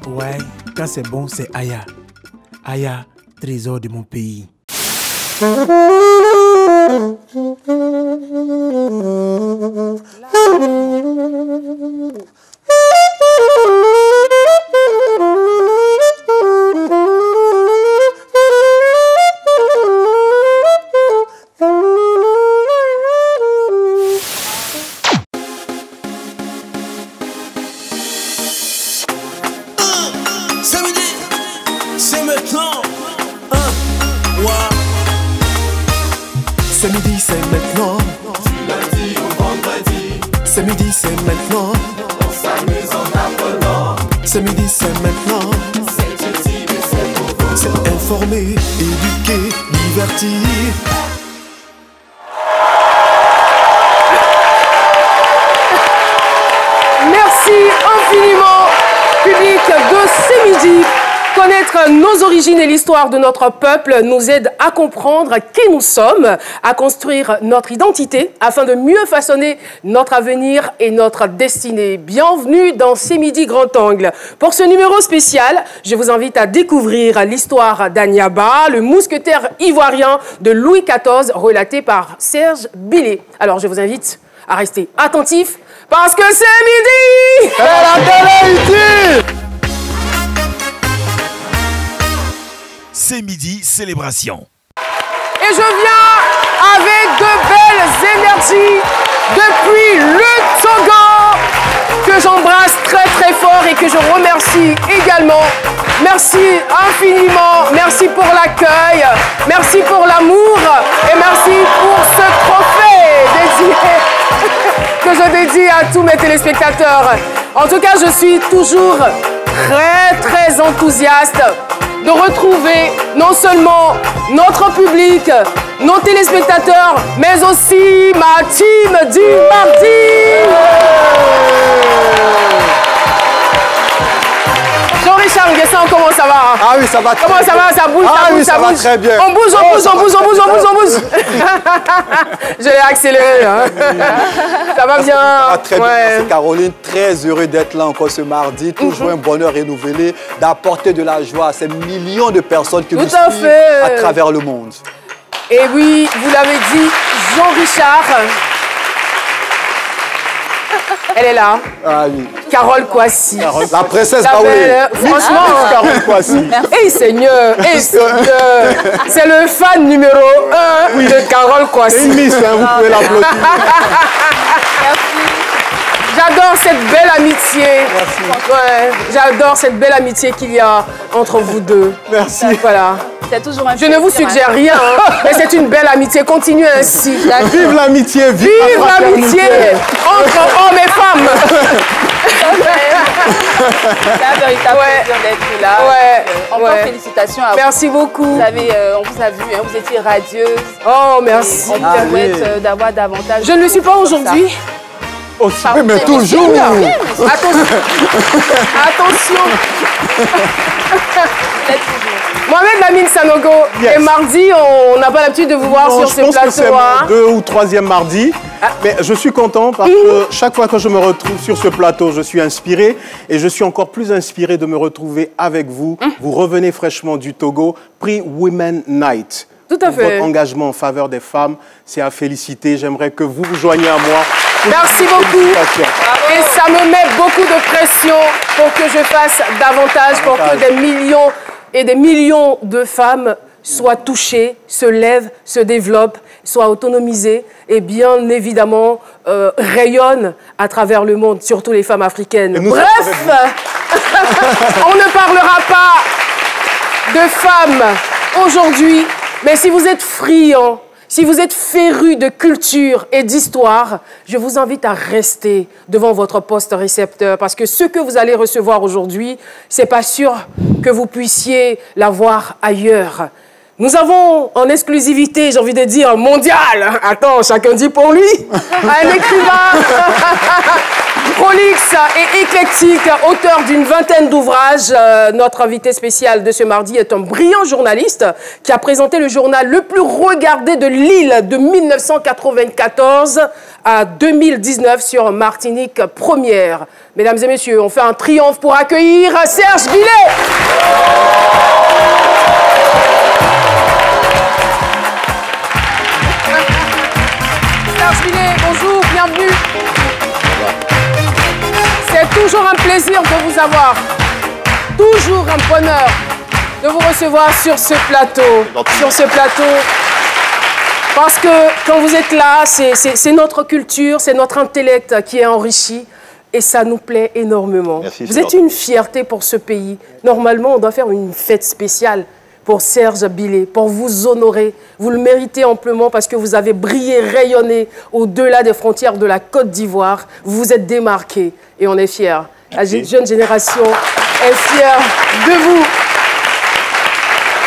Ouais, quand c'est bon, c'est Aya. Aya, trésor de mon pays. C'est midi, c'est maintenant. Du lundi au vendredi. C'est midi, c'est maintenant. On s'amuse en apprenant. C'est midi, c'est maintenant. C'est utile et c'est pour vous. C'est informer, éduquer, divertir. Merci infiniment, public de C'est Midi. Connaître nos origines et l'histoire de notre peuple nous aide à comprendre qui nous sommes, à construire notre identité afin de mieux façonner notre avenir et notre destinée. Bienvenue dans C'est Midi Grand Angle. Pour ce numéro spécial, je vous invite à découvrir l'histoire d'Anyaba, le mousquetaire ivoirien de Louis XIV, relaté par Serge Billet. Alors je vous invite à rester attentifs parce que c'est midi! C'est la télé ici! C'est midi, célébration. Et je viens avec de belles énergies depuis le Togo, que j'embrasse très très fort et que je remercie également. Merci infiniment, merci pour l'accueil, merci pour l'amour et merci pour ce trophée dédié que je dédie à tous mes téléspectateurs. En tout cas, je suis toujours très enthousiaste de retrouver non seulement notre public, nos téléspectateurs, mais aussi ma team du mardi. Jean-Richard Nguessan, comment ça va? Ah oui, ça va très bien. Comment ça va? Ça bouge, ah ça bouge, oui, ça va bouge. très bien. On bouge, on bouge, on bouge, on bouge, on bouge, on bouge. Je l'ai accéléré. Hein. Ça va bien? Ça va très bien. C'est Caroline, très heureux d'être là encore ce mardi. Toujours un bonheur renouvelé, d'apporter de la joie à ces millions de personnes qui nous suivent à travers le monde. Et oui, vous l'avez dit, Jean-Richard. Elle est là. Ah oui. Carole Kwasi. La princesse Baoué. Franchement, Carole Kwasi. Hey Seigneur, hey Seigneur. C'est le fan numéro 1 de Carole Kwasi. C'est une miss, hein, vous pouvez l'applaudir. J'adore cette belle amitié. Merci. Ouais, j'adore cette belle amitié qu'il y a entre vous deux. Merci. Voilà. C'est toujours un Je ne vous suggère rien, hein, mais c'est une belle amitié. Continuez ainsi. Vive l'amitié, vive l'amitié entre hommes et femmes. C'est un véritable plaisir d'être là. Ouais, encore félicitations à vous. Merci beaucoup. Vous avez, on vous a vu, hein, vous étiez radieuse. Oh, merci. On vous souhaite d'avoir davantage. Je ne le suis pas aujourd'hui. Oh, mais toujours. Attention. Attention. Mohamed Lamine Sanogo, et mardi, on n'a pas l'habitude de vous voir sur ce plateau. Je pense que c'est mon 2 ou 3e mardi. Mais je suis content parce que chaque fois que je me retrouve sur ce plateau, je suis inspiré. Et je suis encore plus inspiré de me retrouver avec vous. Vous revenez fraîchement du Togo, prix Women Night. Tout à fait. Votre engagement en faveur des femmes, c'est à féliciter. J'aimerais que vous vous joigniez à moi. Merci beaucoup. Et ça me met beaucoup de pression pour que je fasse davantage, pour que des millions et des millions de femmes soient touchées, se lèvent, se développent, soient autonomisées et bien évidemment rayonnent à travers le monde, surtout les femmes africaines. Bref, on ne parlera pas de femmes aujourd'hui, mais si vous êtes friands, si vous êtes férus de culture et d'histoire, je vous invite à rester devant votre poste récepteur parce que ce que vous allez recevoir aujourd'hui, c'est pas sûr que vous puissiez l'avoir ailleurs. Nous avons en exclusivité, j'ai envie de dire, mondiale, attends, chacun dit pour lui, un écrivain prolixe et éclectique, auteur d'une vingtaine d'ouvrages. Notre invité spécial de ce mardi est un brillant journaliste qui a présenté le journal le plus regardé de l'île de 1994 à 2019 sur Martinique Première. Mesdames et messieurs, on fait un triomphe pour accueillir Serge Billet. Serge Billet, bonjour, bienvenue. C'est toujours un plaisir de vous avoir. Toujours un bonheur de vous recevoir sur ce plateau. Parce que quand vous êtes là, c'est notre culture, c'est notre intellect qui est enrichi. Et ça nous plaît énormément. Merci, vous êtes une fierté pour ce pays. Normalement, on doit faire une fête spéciale pour Serge Billet, pour vous honorer. Vous le méritez amplement parce que vous avez brillé, rayonné au-delà des frontières de la Côte d'Ivoire. Vous vous êtes démarqué et on est fiers. La jeune génération est fière de vous.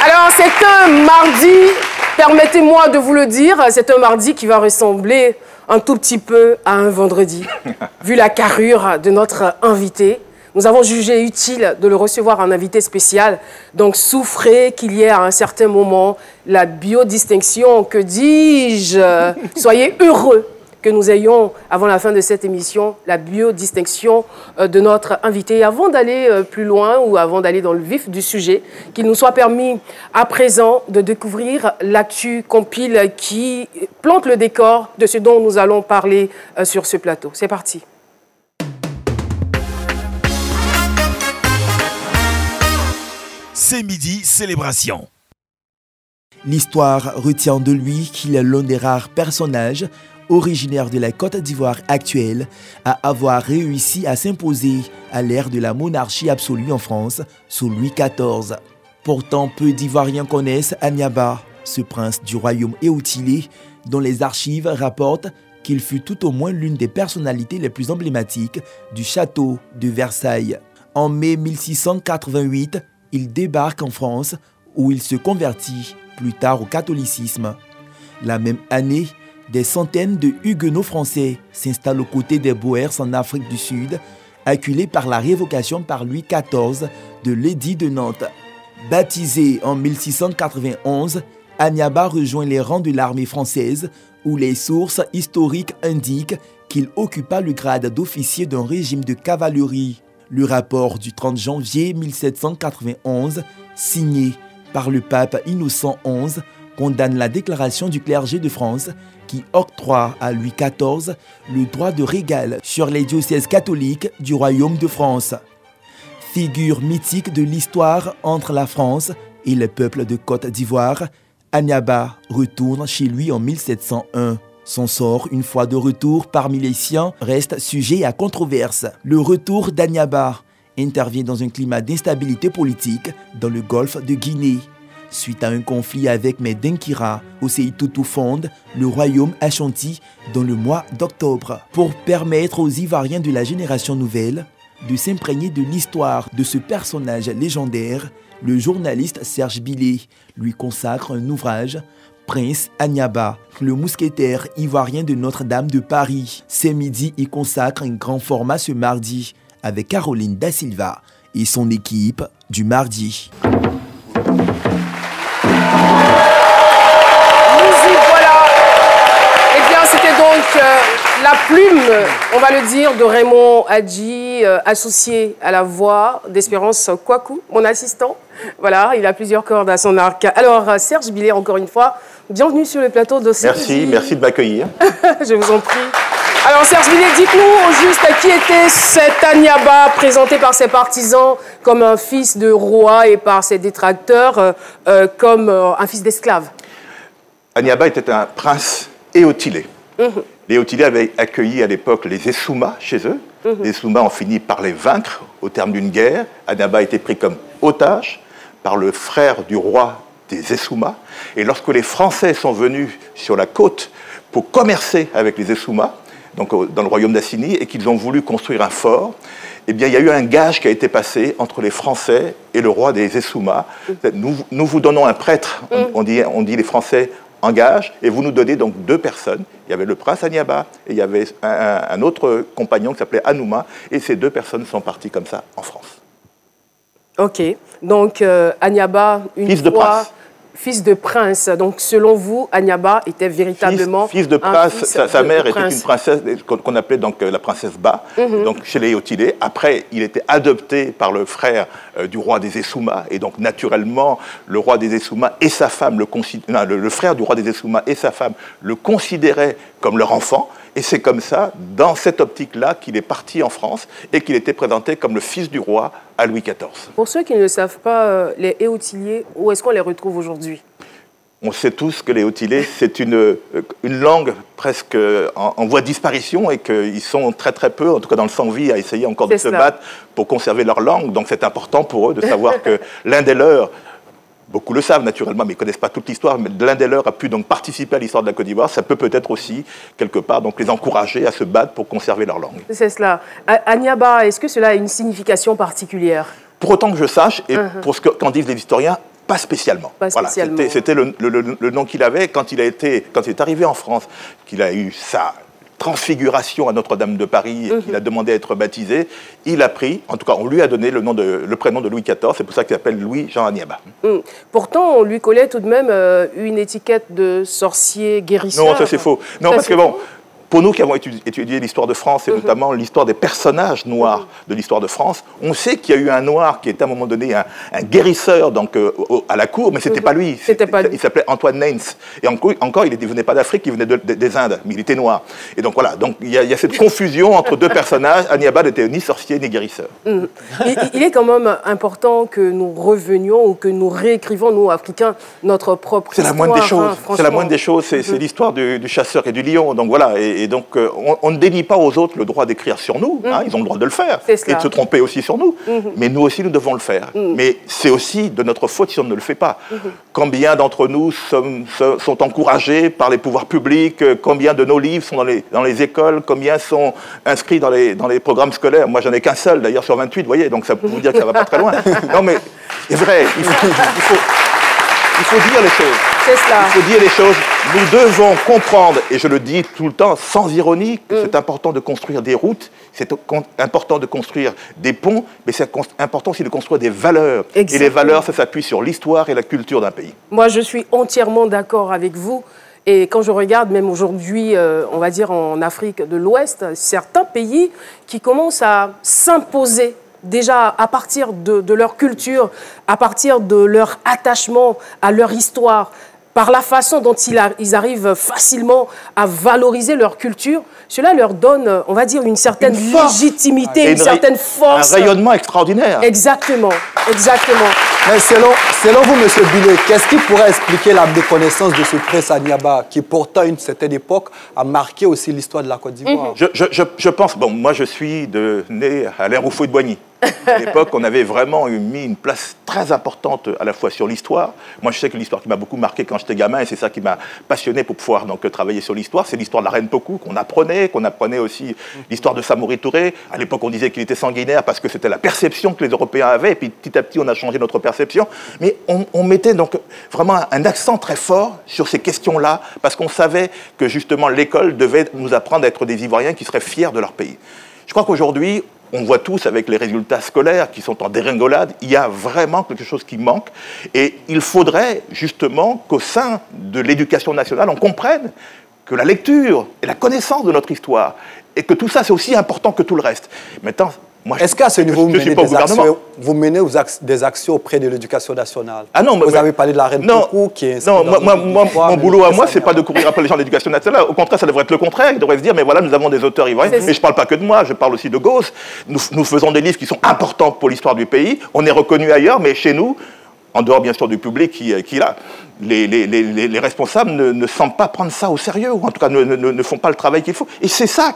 Alors, c'est un mardi, permettez-moi de vous le dire, c'est un mardi qui va ressembler un tout petit peu à un vendredi. Vu la carrure de notre invité, nous avons jugé utile de le recevoir en invité spécial. Donc, souffrez qu'il y ait à un certain moment la biodistinction, que dis-je. Soyez heureux que nous ayons, avant la fin de cette émission, la biodistinction de notre invité. Et avant d'aller plus loin ou avant d'aller dans le vif du sujet, qu'il nous soit permis à présent de découvrir l'actu compile qui plante le décor de ce dont nous allons parler sur ce plateau. C'est parti. C'est midi, célébration. L'histoire retient de lui qu'il est l'un des rares personnages originaire de la Côte d'Ivoire actuelle à avoir réussi à s'imposer à l'ère de la monarchie absolue en France sous Louis XIV. Pourtant, peu d'Ivoiriens connaissent Aniaba, ce prince du royaume éoutilé dont les archives rapportent qu'il fut tout au moins l'une des personnalités les plus emblématiques du château de Versailles. En mai 1688, il débarque en France où il se convertit plus tard au catholicisme. La même année, des centaines de huguenots français s'installent aux côtés des Boers en Afrique du Sud, acculés par la révocation par Louis XIV de l'édit de Nantes. Baptisé en 1691, Aniaba rejoint les rangs de l'armée française où les sources historiques indiquent qu'il occupa le grade d'officier d'un régime de cavalerie. Le rapport du 30 janvier 1791, signé par le pape Innocent XI, condamne la déclaration du clergé de France qui octroie à Louis XIV le droit de régal sur les diocèses catholiques du royaume de France. Figure mythique de l'histoire entre la France et le peuple de Côte d'Ivoire, Aniaba retourne chez lui en 1701. Son sort, une fois de retour parmi les siens, reste sujet à controverse. Le retour d'Aniaba intervient dans un climat d'instabilité politique dans le golfe de Guinée. Suite à un conflit avec Médenkira, Osei-Tutu fonde le royaume Ashanti dans le mois d'octobre pour permettre aux Ivoiriens de la génération nouvelle de s'imprégner de l'histoire de ce personnage légendaire. Le journaliste Serge Billet lui consacre un ouvrage, Prince Aniaba, le mousquetaire ivoirien de Notre-Dame de Paris. C'est midi y consacre un grand format ce mardi avec Caroline Da Silva et son équipe du mardi. La plume, on va le dire, de Raymond Hadji, associé à la voix d'Espérance Kouakou, mon assistant. Voilà, il a plusieurs cordes à son arc. Alors, Serge Billet, encore une fois, bienvenue sur le plateau de Merci, merci de m'accueillir. Je vous en prie. Alors, Serge Billet, dites-nous au juste qui était cet Aniaba présenté par ses partisans comme un fils de roi et par ses détracteurs comme un fils d'esclave. Aniaba était un prince éoutilé. Les Éoutilés avaient accueilli à l'époque les Essouma chez eux. Les Essouma ont fini par les vaincre au terme d'une guerre. Aniaba a été pris comme otage par le frère du roi des Essouma. Et lorsque les Français sont venus sur la côte pour commercer avec les Essouma, donc dans le royaume d'Assini, et qu'ils ont voulu construire un fort, eh bien, il y a eu un gage qui a été passé entre les Français et le roi des Essouma. Nous vous donnons un prêtre, on dit les Français en gage, et vous nous donnez donc 2 personnes. Il y avait le prince Aniaba, et il y avait un autre compagnon qui s'appelait Anouma, et ces 2 personnes sont parties comme ça en France. Ok, donc Aniaba, fils de prince. Fils de prince. Donc, selon vous, Aniaba était véritablement fils de prince. Sa mère était une princesse qu'on appelait donc la princesse Ba, donc chez les Otilé. Après, il était adopté par le frère du roi des Essouma, et donc naturellement, le roi des Essouma et sa femme le frère du roi des Essouma et sa femme le considéraient comme leur enfant. Et c'est comme ça, dans cette optique-là, qu'il est parti en France et qu'il était présenté comme le fils du roi à Louis XIV. Pour ceux qui ne savent pas, les Éotiliers, où est-ce qu'on les retrouve aujourd'hui? On sait tous que les Otilés, c'est une langue presque en voie de disparition et qu'ils sont très très peu, en tout cas dans le sans-vie, à essayer encore de se battre pour conserver leur langue. Donc c'est important pour eux de savoir que l'un des leurs, beaucoup le savent naturellement, mais ils ne connaissent pas toute l'histoire, mais l'un des leurs a pu donc participer à l'histoire de la Côte d'Ivoire. Ça peut peut-être aussi, quelque part, donc les encourager à se battre pour conserver leur langue. C'est cela. Aniaba, est-ce que cela a une signification particulière? Pour autant que je sache, et pour ce qu'en disent les historiens, pas spécialement. Pas spécialement. Voilà, c'était le nom qu'il avait quand il est arrivé en France, qu'il a eu sa transfiguration à Notre-Dame de Paris et qu'il a demandé à être baptisé, il a pris, en tout cas on lui a donné le prénom de Louis XIV, c'est pour ça qu'il s'appelle Louis-Jean Aniaba. Pourtant, on lui collait tout de même une étiquette de sorcier guérisseur. Non, ça c'est faux. Non, ça, parce que bon, pour nous qui avons étudié l'histoire de France, et notamment l'histoire des personnages noirs de l'histoire de France, on sait qu'il y a eu un noir qui était à un moment donné un guérisseur donc, à la cour, mais ce n'était pas lui. Il s'appelait Antoine Neyns. Et encore, il ne venait pas d'Afrique, il venait des Indes, mais il était noir. Et donc voilà, donc, il y a cette confusion entre 2 personnages. Aniaba n'était ni sorcier ni guérisseur. Il est quand même important que nous revenions ou que nous réécrivons, nous, Africains, notre propre histoire. C'est la moindre des choses. C'est la moindre des choses. C'est l'histoire du chasseur et du lion. Donc voilà. Et donc, on ne dénie pas aux autres le droit d'écrire sur nous. Hein, ils ont le droit de le faire. Et de se tromper aussi sur nous. Mais nous aussi, nous devons le faire. Mais c'est aussi de notre faute si on ne le fait pas. Combien d'entre nous sont encouragés par les pouvoirs publics? Combien de nos livres sont dans les écoles? Combien sont inscrits dans les programmes scolaires? Moi, j'en ai qu'un seul, d'ailleurs, sur 28, vous voyez. Donc, ça peut vous dire que ça ne va pas très loin. Non, mais c'est vrai. Il faut dire les choses. C'est cela. Il faut dire les choses. Nous devons comprendre, et je le dis tout le temps sans ironie, que c'est important de construire des routes, c'est important de construire des ponts, mais c'est important aussi de construire des valeurs. Exactement. Et les valeurs, ça s'appuie sur l'histoire et la culture d'un pays. Moi, je suis entièrement d'accord avec vous. Et quand je regarde, même aujourd'hui, on va dire en Afrique de l'Ouest, certains pays qui commencent à s'imposer déjà à partir de leur culture, à partir de leur attachement à leur histoire, par la façon dont ils arrivent facilement à valoriser leur culture, cela leur donne, on va dire, une certaine légitimité, une certaine force. Un rayonnement extraordinaire. Exactement, exactement. Mais selon vous, M. Billet, qu'est-ce qui pourrait expliquer la méconnaissance de ce prince Aniaba, qui pourtant, à une certaine époque, a marqué aussi l'histoire de la Côte d'Ivoire? Je pense, bon, moi je suis né à l'ère Houphouët-Boigny. À l'époque, on avait vraiment mis une place très importante à la fois sur l'histoire. Moi, je sais que l'histoire qui m'a beaucoup marqué quand j'étais gamin, et c'est ça qui m'a passionné pour pouvoir donc travailler sur l'histoire, c'est l'histoire de la reine Pokou qu'on apprenait aussi l'histoire de Samori Touré. À l'époque, on disait qu'il était sanguinaire parce que c'était la perception que les Européens avaient, et puis petit à petit, on a changé notre perception. Mais on mettait donc vraiment un accent très fort sur ces questions-là, parce qu'on savait que justement l'école devait nous apprendre à être des Ivoiriens qui seraient fiers de leur pays. Je crois qu'aujourd'hui, on voit tous avec les résultats scolaires qui sont en dégringolade, il y a vraiment quelque chose qui manque. Et il faudrait justement qu'au sein de l'éducation nationale, on comprenne que la lecture et la connaissance de notre histoire, et que tout ça, c'est aussi important que tout le reste. Maintenant, est-ce qu'à ce niveau, vous menez des actions auprès de l'éducation nationale? Ah non, vous avez parlé de la reine Pokou qui est... Non, mon boulot à moi, c'est pas de courir après les gens de l'éducation nationale. Au contraire, ça devrait être le contraire. Ils devraient se dire, mais voilà, nous avons des auteurs ivoiriens. Mais je parle pas que de moi, je parle aussi de Gauss. Nous faisons des livres qui sont importants pour l'histoire du pays. On est reconnu ailleurs, mais chez nous, en dehors bien sûr du public qui est là. Les responsables ne semblent pas prendre ça au sérieux, ou en tout cas ne font pas le travail qu'il faut. Et c'est ça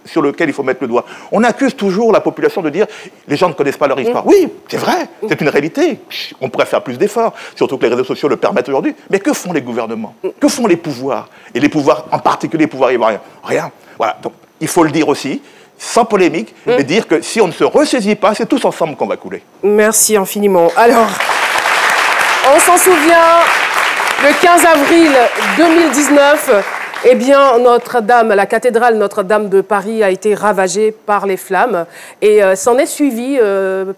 sur lequel il faut mettre le doigt. On accuse toujours la population de dire les gens ne connaissent pas leur histoire. Oui, c'est vrai, c'est une réalité. On pourrait faire plus d'efforts, surtout que les réseaux sociaux le permettent aujourd'hui. Mais que font les gouvernements? Que font les pouvoirs? Et les pouvoirs, en particulier les pouvoirs ivoiriens? Rien. Voilà, donc il faut le dire aussi, sans polémique, mais dire que si on ne se ressaisit pas, c'est tous ensemble qu'on va couler. Merci infiniment. Alors, on s'en souvient, le 15 avril 2019, eh bien, Notre-Dame, la cathédrale Notre-Dame de Paris a été ravagée par les flammes et s'en est suivi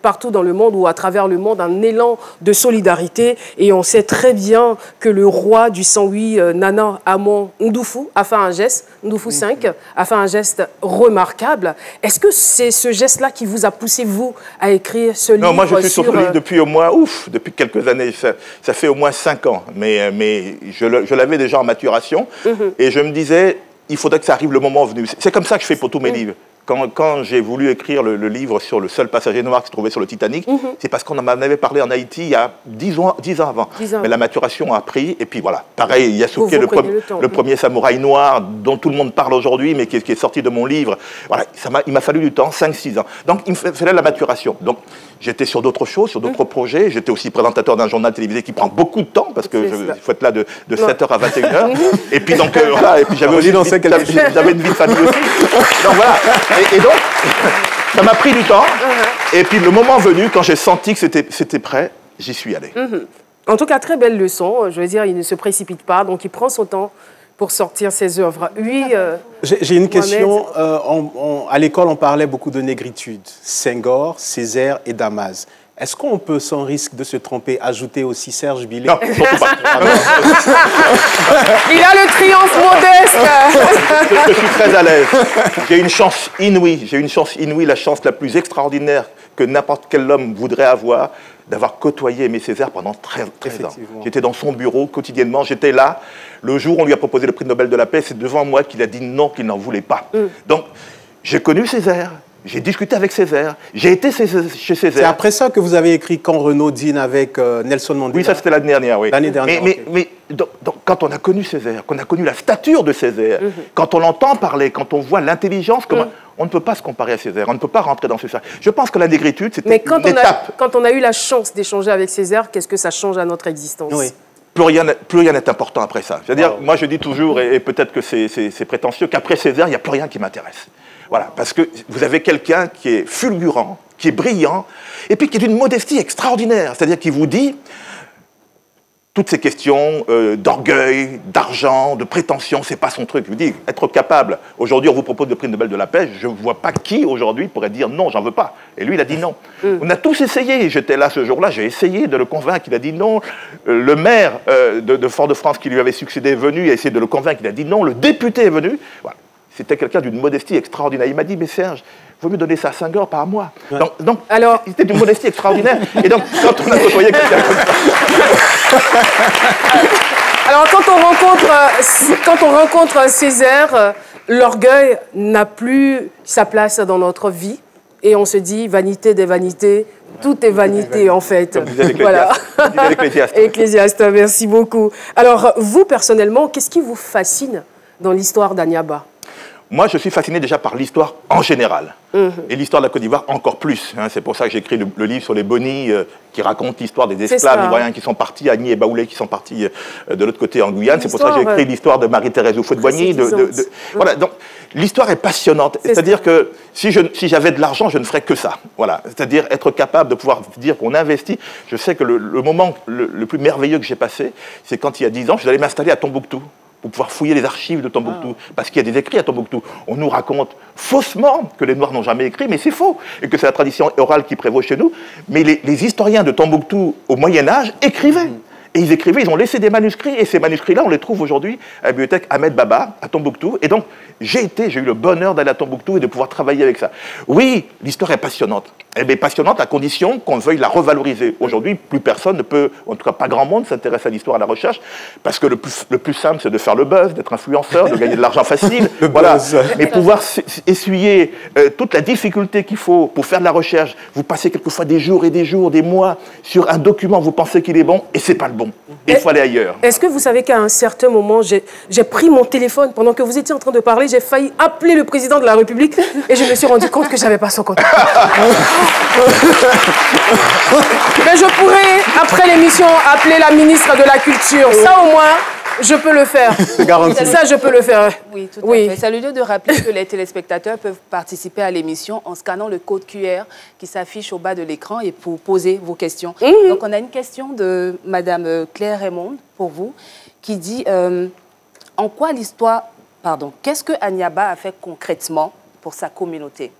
partout dans le monde ou à travers le monde un élan de solidarité. Et on sait très bien que le roi du Saint-Louis, Nana Amon Ndoufou, a fait un geste, Ndoufou V, a fait un geste remarquable. Est-ce que c'est ce geste-là qui vous a poussé, vous, à écrire ce livre? Non, moi je suis sur ce livre depuis au moins, depuis quelques années, ça fait au moins 5 ans, mais je l'avais déjà en maturation. Et je me disais, il faudrait que ça arrive le moment venu. C'est comme ça que je fais pour tous mes livres. Quand j'ai voulu écrire le livre sur le seul passager noir qui se trouvait sur le Titanic, c'est parce qu'on en avait parlé en Haïti il y a 10 ans avant. Mais la maturation a pris, et puis voilà. Pareil, Yasuke, le premier samouraï noir dont tout le monde parle aujourd'hui, mais qui est sorti de mon livre. Voilà, il m'a fallu du temps, 5-6 ans. Donc il me fallait la maturation. Donc j'étais sur d'autres choses, sur d'autres projets. J'étais aussi présentateur d'un journal télévisé qui prend beaucoup de temps, parce qu'il faut être là de 7h à 21h. Et puis donc, voilà, et puis j'avais aussi j'avais une vie de famille aussi. Donc voilà. Et donc, ça m'a pris du temps. Et puis, le moment venu, quand j'ai senti que c'était prêt, j'y suis allé. En tout cas, très belle leçon. Je veux dire, il ne se précipite pas, donc il prend son temps pour sortir ses œuvres. Oui, j'ai une question. À l'école, on parlait beaucoup de négritude. Senghor, Césaire et Damas. Est-ce qu'on peut, sans risque de se tromper, ajouter aussi Serge Billet? Non, surtout pas. Il a le triomphe modeste. Je suis très à l'aise. J'ai une chance inouïe, la chance la plus extraordinaire que n'importe quel homme voudrait avoir, d'avoir côtoyé Aimé Césaire pendant 13 ans. J'étais dans son bureau quotidiennement, j'étais là. Le jour où on lui a proposé le prix Nobel de la paix, c'est devant moi qu'il a dit non, qu'il n'en voulait pas. Donc, j'ai connu Césaire. J'ai discuté avec Césaire, j'ai été chez Césaire. C'est après ça que vous avez écrit Quand Renaud dîne avec Nelson Mandela? Oui, ça c'était l'année dernière, oui. L'année dernière, mais donc, quand on a connu Césaire, qu'on a connu la stature de Césaire, quand on l'entend parler, quand on voit l'intelligence, on ne peut pas se comparer à Césaire, on ne peut pas rentrer dans ce cercle. Je pense que la négritude, c'était une étape. Quand on a eu la chance d'échanger avec Césaire, qu'est-ce que ça change à notre existence? Plus rien n'est important après ça. C'est-à-dire, moi je dis toujours, et peut-être que c'est prétentieux, qu'après Césaire, il n'y a plus rien qui m'intéresse. Voilà, parce que vous avez quelqu'un qui est fulgurant, qui est brillant, et puis qui est d'une modestie extraordinaire. C'est-à-dire qu'il vous dit toutes ces questions d'orgueil, d'argent, de prétention, c'est pas son truc. Je vous dis, être capable. Aujourd'hui, on vous propose le prix Nobel de la paix. Je ne vois pas qui aujourd'hui pourrait dire non, j'en veux pas. Et lui, il a dit non. On a tous essayé. J'étais là ce jour-là, j'ai essayé de le convaincre. Il a dit non. Le maire de Fort-de-France qui lui avait succédé est venu, il a essayé de le convaincre. Il a dit non. Le député est venu. Voilà. C'était quelqu'un d'une modestie extraordinaire. Il m'a dit, mais Serge, il vaut mieux donner ça à Senghor par mois. Donc c'était d'une modestie extraordinaire. Et donc, quand on a côtoyé quelqu'un comme ça... Alors, quand on rencontre Césaire, l'orgueil n'a plus sa place dans notre vie. Et on se dit, vanité des vanités, tout est vanité en fait. Comme disait l'Ecclésiaste. Ecclésiaste, merci beaucoup. Alors, vous, personnellement, qu'est-ce qui vous fascine dans l'histoire d'Aniaba? Moi, je suis fasciné déjà par l'histoire en général. Et l'histoire de la Côte d'Ivoire encore plus. C'est pour ça que j'ai écrit le livre sur les Bonis qui raconte l'histoire des esclaves ivoiriens qui sont partis, Agni et Baoulé qui sont partis de l'autre côté en Guyane. C'est pour ça que j'ai écrit l'histoire de Marie-Thérèse Houphouët-Boigny. Voilà, donc l'histoire est passionnante. C'est-à-dire que si j'avais de l'argent, je ne ferais que ça. Voilà, c'est-à-dire être capable de pouvoir dire qu'on investit. Je sais que le moment le plus merveilleux que j'ai passé, c'est quand il y a 10 ans, je suis allé m'installer à Tombouctou, pour pouvoir fouiller les archives de Tombouctou, parce qu'il y a des écrits à Tombouctou. On nous raconte faussement que les Noirs n'ont jamais écrit, mais c'est faux, et que c'est la tradition orale qui prévaut chez nous. Mais les historiens de Tombouctou, au Moyen-Âge, écrivaient. Et ils écrivaient, ils ont laissé des manuscrits, et ces manuscrits-là, on les trouve aujourd'hui à la bibliothèque Ahmed Baba, à Tombouctou. Et donc, j'ai eu le bonheur d'aller à Tombouctou et de pouvoir travailler avec ça. Oui, l'histoire est passionnante. Elle est passionnante à condition qu'on veuille la revaloriser. Aujourd'hui, plus personne ne peut, en tout cas pas grand monde, s'intéresse à l'histoire, à la recherche, parce que le plus simple, c'est de faire le buzz, d'être influenceur, de gagner de l'argent facile. Voilà. Mais pouvoir essuyer toute la difficulté qu'il faut pour faire de la recherche, vous passez quelquefois des jours et des jours, des mois sur un document, vous pensez qu'il est bon, et c'est pas le bon. Et il faut aller ailleurs. Est-ce que vous savez qu'à un certain moment, j'ai pris mon téléphone pendant que vous étiez en train de parler, j'ai failli appeler le président de la République et je me suis rendu compte que je n'avais pas son contact. Mais je pourrais, après l'émission, appeler la ministre de la Culture. Ça, au moins, je peux le faire. Ça, je peux le faire. Oui, tout à fait. C'est le lieu de rappeler que les téléspectateurs peuvent participer à l'émission en scannant le code QR qui s'affiche au bas de l'écran et pour poser vos questions. Donc, on a une question de Madame Claire Raymond pour vous qui dit en quoi l'histoire... Pardon. Qu'est-ce que Anyaba a fait concrètement pour sa communauté?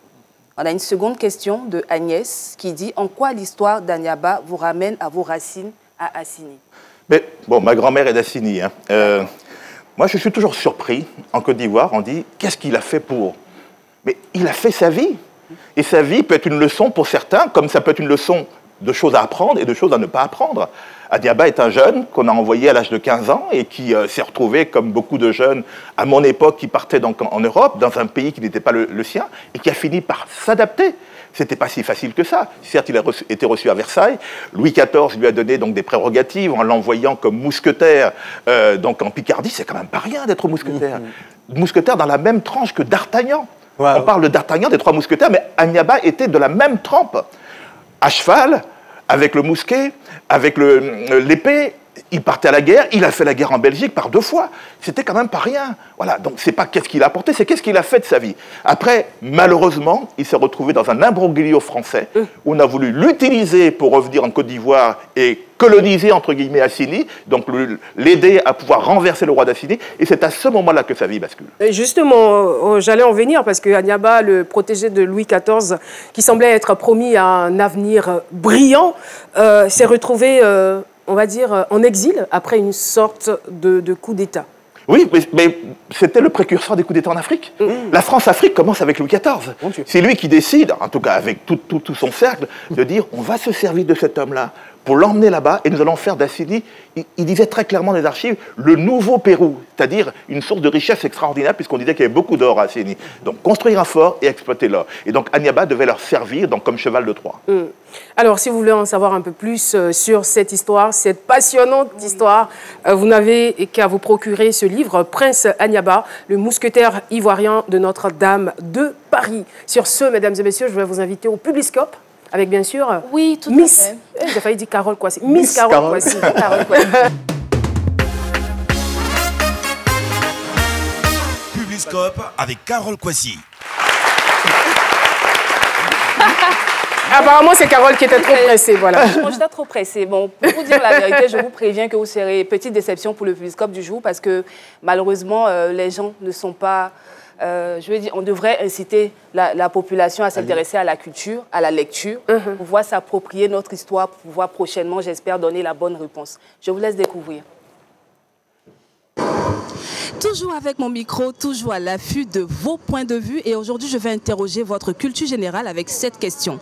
On a une seconde question de Agnès qui dit en quoi l'histoire d'Anyaba vous ramène à vos racines à Assini? Mais, bon, ma grand-mère est d'Assini. Hein. Moi, je suis toujours surpris, en Côte d'Ivoire, on dit, qu'est-ce qu'il a fait pour? Mais il a fait sa vie. Et sa vie peut être une leçon pour certains, comme ça peut être une leçon de choses à apprendre et de choses à ne pas apprendre. Anyaba est un jeune qu'on a envoyé à l'âge de 15 ans et qui s'est retrouvé, comme beaucoup de jeunes, à mon époque, qui partaient donc en Europe, dans un pays qui n'était pas le sien, et qui a fini par s'adapter. C'était pas si facile que ça. Certes, il a été reçu à Versailles. Louis XIV lui a donné donc des prérogatives en l'envoyant comme mousquetaire donc en Picardie. C'est quand même pas rien d'être mousquetaire. Mousquetaire dans la même tranche que d'Artagnan. Wow. On parle de d'Artagnan, des trois mousquetaires, mais Anyaba était de la même trempe. À cheval, avec le mousquet, avec l'épée. Il partait à la guerre, il a fait la guerre en Belgique par 2 fois. C'était quand même pas rien. Voilà, donc c'est pas qu'est-ce qu'il a apporté, c'est qu'est-ce qu'il a fait de sa vie. Après, malheureusement, il s'est retrouvé dans un imbroglio français où on a voulu l'utiliser pour revenir en Côte d'Ivoire et coloniser, entre guillemets, Assini, donc l'aider à pouvoir renverser le roi d'Assini. Et c'est à ce moment-là que sa vie bascule. Et justement, j'allais en venir parce que Anyaba, le protégé de Louis XIV, qui semblait être promis à un avenir brillant, s'est retrouvé... on va dire, en exil, après une sorte de coup d'État. Oui, mais c'était le précurseur des coups d'État en Afrique. La France-Afrique commence avec Louis XIV. C'est lui qui décide, en tout cas avec tout son cercle, de dire on va se servir de cet homme-là pour l'emmener là-bas et nous allons faire d'Assini, il disait très clairement dans les archives, le nouveau Pérou, c'est-à-dire une source de richesse extraordinaire puisqu'on disait qu'il y avait beaucoup d'or à Assini. Donc construire un fort et exploiter l'or. Et donc Anyaba devait leur servir donc, comme cheval de Troie. Alors si vous voulez en savoir un peu plus sur cette histoire, cette passionnante histoire, vous n'avez qu'à vous procurer ce livre, Prince Anyaba, le mousquetaire ivoirien de Notre-Dame de Paris. Sur ce, mesdames et messieurs, je vais vous inviter au Publiscope. Avec bien sûr oui, tout Miss, à fait. J'ai failli dire Carole Kwasi. Miss Carole Kwasi. Publiscope avec Carole Kwasi. Apparemment, c'est Carole qui était trop pressée, voilà. Moi, j'étais trop pressée. Bon, pour vous dire la vérité, je vous préviens que vous serez petite déception pour le Publiscope du jour parce que malheureusement, les gens ne sont pas... je veux dire, on devrait inciter la population à s'intéresser à la culture, à la lecture, pour pouvoir s'approprier notre histoire, pour pouvoir prochainement, j'espère, donner la bonne réponse. Je vous laisse découvrir. Toujours avec mon micro, toujours à l'affût de vos points de vue. Et aujourd'hui, je vais interroger votre culture générale avec cette question.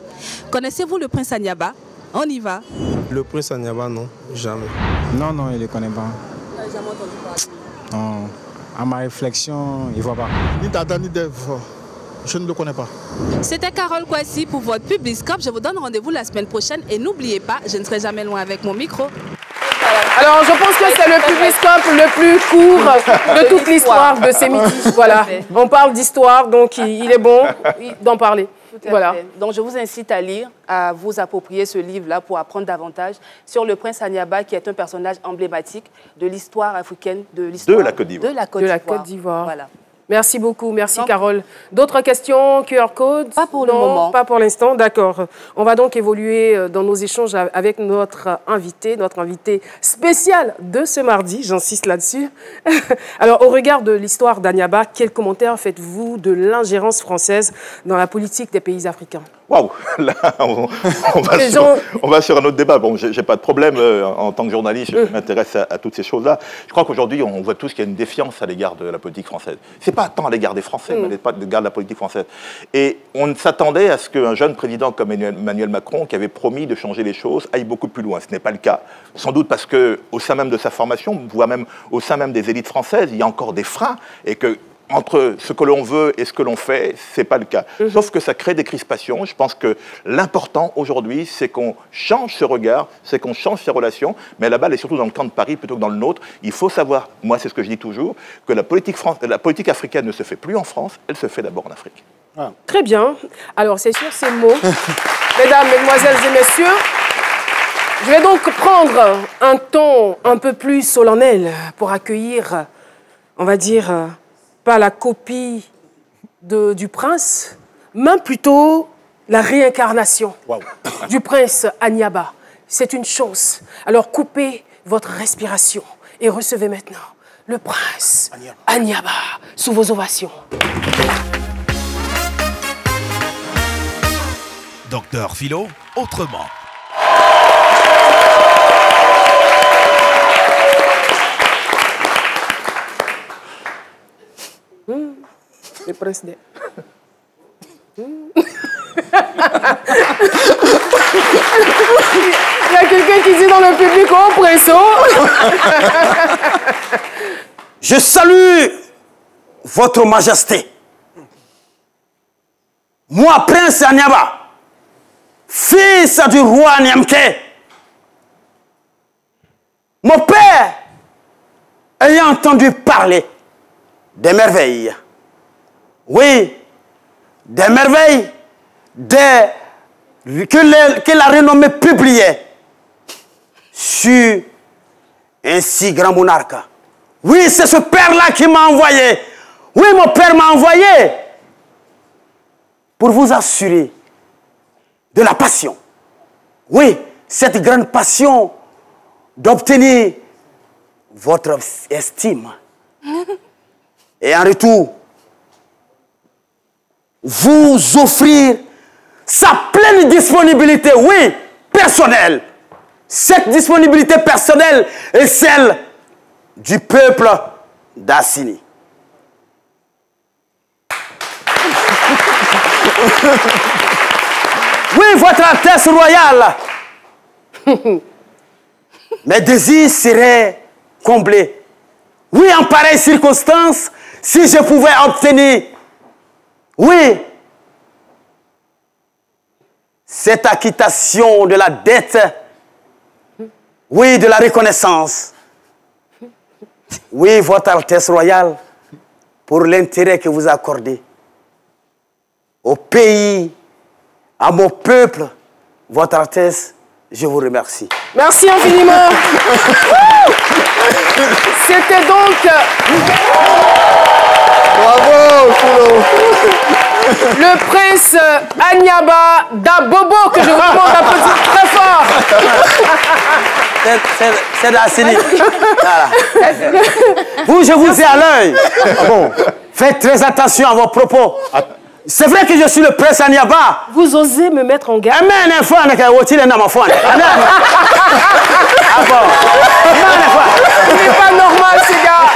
Connaissez-vous le prince Anyaba? On y va. Le prince Anyaba, non, jamais. Non, non, il ne le connaît pas. Vous n'avez jamais entendu parler? Non. À ma réflexion, il ne voit pas. Ni Dada ni Dev, je ne le connais pas. C'était Carole Kwasi pour votre Publiscope. Je vous donne rendez-vous la semaine prochaine. Et n'oubliez pas, je ne serai jamais loin avec mon micro. Alors, je pense que c'est le Publiscope le plus court de toute l'histoire de ces midis. Voilà. On parle d'histoire, donc il est bon d'en parler. Voilà. Donc, je vous incite à lire, à vous approprier ce livre-là pour apprendre davantage sur le prince Anyaba, qui est un personnage emblématique de l'histoire africaine, de l'histoire de la Côte d'Ivoire. De la Côte d'Ivoire. Voilà. Merci beaucoup, merci Carole. D'autres questions, QR code? Pas pour le moment. Pas pour l'instant, d'accord. On va donc évoluer dans nos échanges avec notre invité spécial de ce mardi, j'insiste là-dessus. Alors, au regard de l'histoire d'Anyaba, quel commentaire faites-vous de l'ingérence française dans la politique des pays africains? Waouh, là, on va sur un autre débat. Bon, j'ai pas de problème en tant que journaliste, je m'intéresse à toutes ces choses-là. Je crois qu'aujourd'hui, on voit tous qu'il y a une défiance à l'égard de la politique française. C'est pas tant à l'égard des Français, mais à l'égard de la politique française. Et on s'attendait à ce qu'un jeune président comme Emmanuel Macron, qui avait promis de changer les choses, aille beaucoup plus loin. Ce n'est pas le cas. Sans doute parce qu'au sein même de sa formation, voire même au sein même des élites françaises, il y a encore des freins et que entre ce que l'on veut et ce que l'on fait, c'est pas le cas. Sauf que ça crée des crispations. Je pense que l'important aujourd'hui, c'est qu'on change ce regard, c'est qu'on change ces relations. Mais la balle est surtout dans le camp de Paris plutôt que dans le nôtre. Il faut savoir, moi c'est ce que je dis toujours, que la politique africaine ne se fait plus en France, elle se fait d'abord en Afrique. Ah. Très bien. Alors c'est sur ces mots, mesdames, mesdemoiselles et messieurs, je vais donc prendre un ton un peu plus solennel pour accueillir, on va dire, pas la copie du prince, mais plutôt la réincarnation du prince Anyaba. C'est une chose. Alors coupez votre respiration et recevez maintenant le prince Anyaba sous vos ovations. Docteur Philo, autrement. Le prince de... Il y a quelqu'un qui dit dans le public, oh, presso. Je salue votre majesté. Moi, prince Anyaba, fils du roi Niamke, mon père, ayant entendu parler des merveilles, oui, des merveilles que la renommée publiait sur un si grand monarque. Oui, c'est ce père-là qui m'a envoyé. Oui, mon père m'a envoyé pour vous assurer de la passion. Oui, cette grande passion d'obtenir votre estime. Et en retour, vous offrir sa pleine disponibilité, oui, personnelle. Cette disponibilité personnelle est celle du peuple d'Assini. Oui, votre Altesse royale, mes désirs seraient comblés. Oui, en pareille circonstance, si je pouvais obtenir, oui, cette acquittation de la dette, oui, de la reconnaissance, oui, votre Altesse royale, pour l'intérêt que vous accordez au pays, à mon peuple, votre Altesse, je vous remercie. Merci infiniment. C'était donc... Bravo, Philo. Le prince Anyaba d'Abobo, que je vous demande d'applaudir très fort. C'est d'Assini. Voilà. Vous, je vous ai à l'œil. Ah bon. Faites très attention à vos propos. C'est vrai que je suis le prince Anyaba. Vous osez me mettre en garde. Il n'est pas normal, ce gars.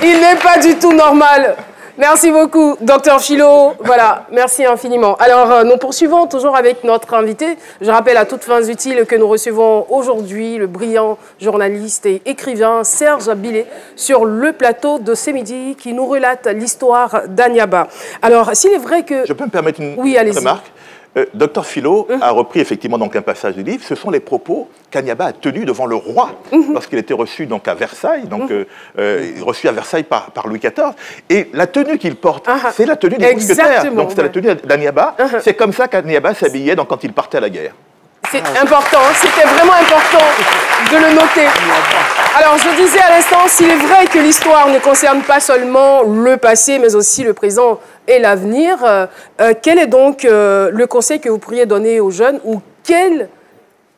Il n'est pas du tout normal. Merci beaucoup, docteur Philo. Voilà, merci infiniment. Alors, nous poursuivons toujours avec notre invité. Je rappelle à toutes fins utiles que nous recevons aujourd'hui le brillant journaliste et écrivain Serge Billet sur le plateau de Ce Midi qui nous relate l'histoire d'Anyaba. Alors, s'il est vrai que... Je peux me permettre une allez-y. remarque? Docteur Philo a repris effectivement donc un passage du livre. Ce sont les propos qu'Anyaba a tenus devant le roi lorsqu'il était reçu donc à Versailles, reçu à Versailles par Louis XIV. Et la tenue qu'il porte, c'est la tenue des mousquetaires. Donc c'est la tenue d'Anyaba. C'est comme ça qu'Anyaba s'habillait quand il partait à la guerre. C'est important, c'était vraiment important de le noter. Alors, je disais à l'instant, s'il est vrai que l'histoire ne concerne pas seulement le passé, mais aussi le présent et l'avenir, quel est donc le conseil que vous pourriez donner aux jeunes ou quelles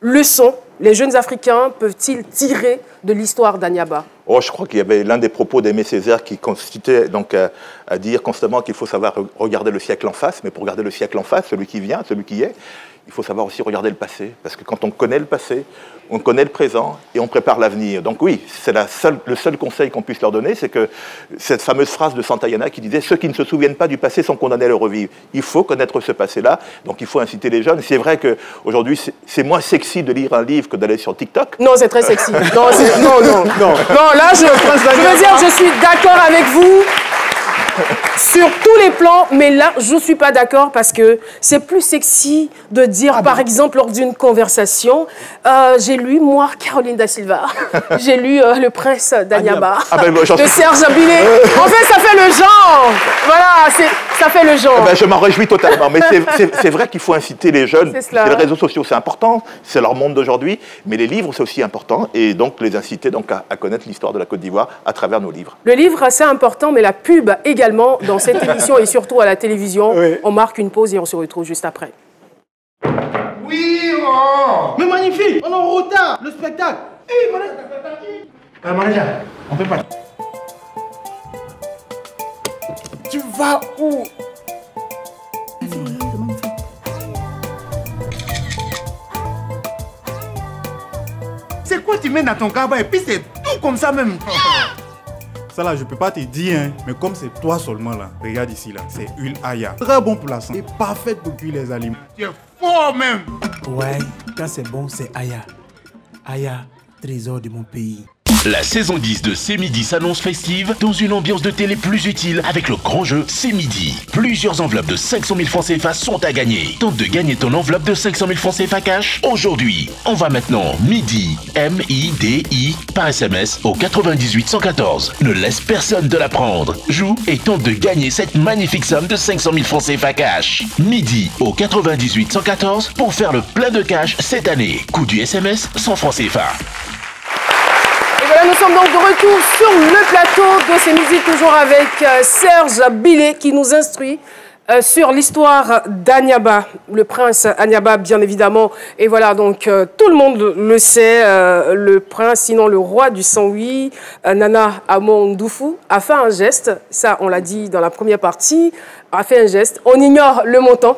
leçons les jeunes Africains peuvent-ils tirer de l'histoire d'Anyaba? Oh, je crois qu'il y avait l'un des propos d'Aimé Césaire qui consistait donc à dire constamment qu'il faut savoir regarder le siècle en face, mais pour regarder le siècle en face, celui qui vient, celui qui est, il faut savoir aussi regarder le passé, parce que quand on connaît le passé, on connaît le présent et on prépare l'avenir. Donc oui, c'est le seul conseil qu'on puisse leur donner, c'est que cette fameuse phrase de Santayana qui disait « Ceux qui ne se souviennent pas du passé sont condamnés à le revivre ». Il faut connaître ce passé-là, donc il faut inciter les jeunes. C'est vrai qu'aujourd'hui, c'est moins sexy de lire un livre que d'aller sur TikTok. Non, c'est très sexy. Non, là, je veux dire, je suis d'accord avec vous sur tous les plans, mais là, je ne suis pas d'accord parce que c'est plus sexy de dire, par exemple, lors d'une conversation, j'ai lu, moi, Caroline da Silva, j'ai lu Le Prince d'Anyaba, de Serge Abilé. En fait, ça fait le genre. Voilà, ça fait le genre. Je m'en réjouis totalement, mais c'est vrai qu'il faut inciter les jeunes. Les réseaux sociaux, c'est important, c'est leur monde d'aujourd'hui, mais les livres, c'est aussi important, et donc les inciter donc, à connaître l'histoire de la Côte d'Ivoire à travers nos livres. Le livre, c'est important, mais la pub également dans cette émission et surtout à la télévision. Oui. On marque une pause et on se retrouve juste après. Oui, oh. Mais magnifique, on est en retard, le spectacle. Manager, on peut pas. Tu vas où? C'est quoi tu mets dans ton cabas et puis c'est tout comme ça même? Ça là, je peux pas te dire, hein, mais comme c'est toi seulement là, regarde ici là, c'est huile Aya. Très bon pour la santé et parfaite pour cuire les aliments. Tu es fort même. Ouais, quand c'est bon, c'est Aya. Aya, trésor de mon pays. La saison 10 de C'est Midi s'annonce festive dans une ambiance de télé plus utile avec le grand jeu C'est Midi. Plusieurs enveloppes de 500 000 francs CFA sont à gagner. Tente de gagner ton enveloppe de 500 000 francs CFA cash aujourd'hui. Envoie maintenant MIDI, M-I-D-I, par SMS au 98 114. Ne laisse personne te la prendre. Joue et tente de gagner cette magnifique somme de 500 000 francs CFA cash. MIDI au 98 114 pour faire le plein de cash cette année. Coût du SMS, 100 francs CFA. Et voilà, nous sommes donc de retour sur le plateau de C'est Midi, toujours avec Serge Abilé qui nous instruit sur l'histoire d'Anyaba, le prince Anyaba, bien évidemment. Et voilà, donc tout le monde le sait, le prince, sinon le roi du Saint-Louis, Nana Amo-Ndoufou, a fait un geste, ça on l'a dit dans la première partie, a fait un geste. On ignore le montant,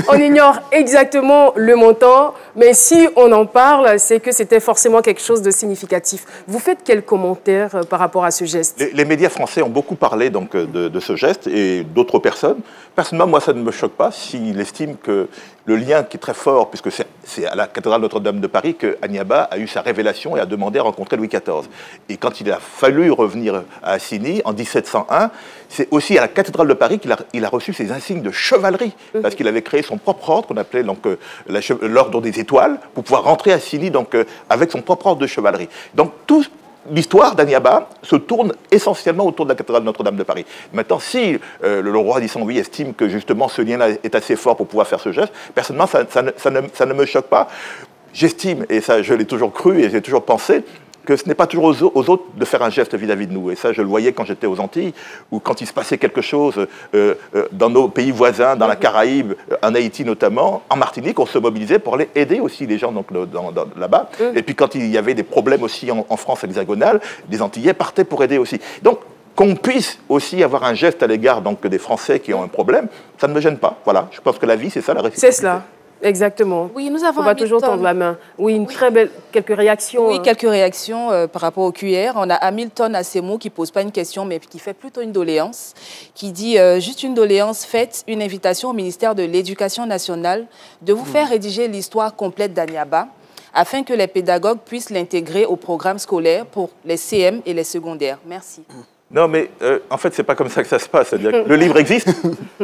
on ignore exactement le montant, mais si on en parle, c'est que c'était forcément quelque chose de significatif. Vous faites quel commentaire par rapport à ce geste? Les médias français ont beaucoup parlé donc, de ce geste et d'autres personnes. Personnellement, moi, ça ne me choque pas s'il estime que le lien qui est très fort, puisque c'est à la cathédrale Notre-Dame de Paris que Anyaba a eu sa révélation et a demandé à rencontrer Louis XIV. Et quand il a fallu revenir à Assigny en 1701, c'est aussi à la cathédrale de Paris qu'il a reçu ses insignes de chevalerie, parce qu'il avait créé son propre ordre, qu'on appelait l'ordre des étoiles, pour pouvoir rentrer à Assigny donc, avec son propre ordre de chevalerie. Donc tout l'histoire d'Anyaba se tourne essentiellement autour de la cathédrale Notre-Dame de Paris. Maintenant, si le roi du Saint-Louis estime que justement ce lien-là est assez fort pour pouvoir faire ce geste, personnellement, ça ne me choque pas. J'estime, et ça je l'ai toujours cru et j'ai toujours pensé, que ce n'est pas toujours aux autres de faire un geste vis-à-vis de nous. Et ça, je le voyais quand j'étais aux Antilles, ou quand il se passait quelque chose dans nos pays voisins, dans la Caraïbe, en Haïti notamment, en Martinique, on se mobilisait pour aller aider aussi les gens donc, là-bas. Et puis quand il y avait des problèmes aussi en France hexagonale, les Antillais partaient pour aider aussi. Donc, qu'on puisse aussi avoir un geste à l'égard donc, des Français qui ont un problème, ça ne me gêne pas. Voilà, je pense que la vie, c'est ça la réciprocité. C'est cela. Exactement. Oui, nous avons on va toujours tendre la main. Oui, quelques réactions. Oui, quelques réactions par rapport au QR. On a Hamilton Assemo qui pose pas une question, mais qui fait plutôt une doléance, qui dit juste une doléance, faites une invitation au ministère de l'Éducation nationale de vous faire rédiger l'histoire complète d'Anyaba, afin que les pédagogues puissent l'intégrer au programme scolaire pour les CM et les secondaires. Merci. Non, mais en fait, c'est pas comme ça que ça se passe. C'est-à-dire que le livre existe,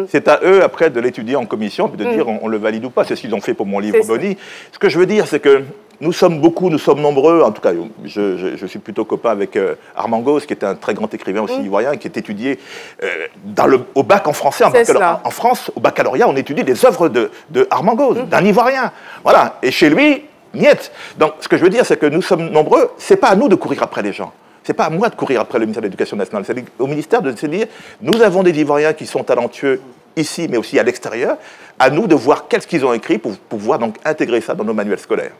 c'est à eux, après, de l'étudier en commission, puis de dire on le valide ou pas. C'est ce qu'ils ont fait pour mon livre Boni. Ce que je veux dire, c'est que nous sommes beaucoup, nous sommes nombreux. En tout cas, je suis plutôt copain avec Armand Gauss, qui est un très grand écrivain aussi ivoirien, qui est étudié au bac en français. En France, au baccalauréat, on étudie des œuvres de Armand Gauss, d'un Ivoirien. Voilà. Et chez lui, niet. Donc, ce que je veux dire, c'est que nous sommes nombreux. C'est pas à nous de courir après les gens. Ce n'est pas à moi de courir après le ministère de l'Éducation nationale, c'est au ministère de se dire, nous avons des Ivoiriens qui sont talentueux ici, mais aussi à l'extérieur, à nous de voir qu'est-ce qu'ils ont écrit pour pouvoir donc intégrer ça dans nos manuels scolaires.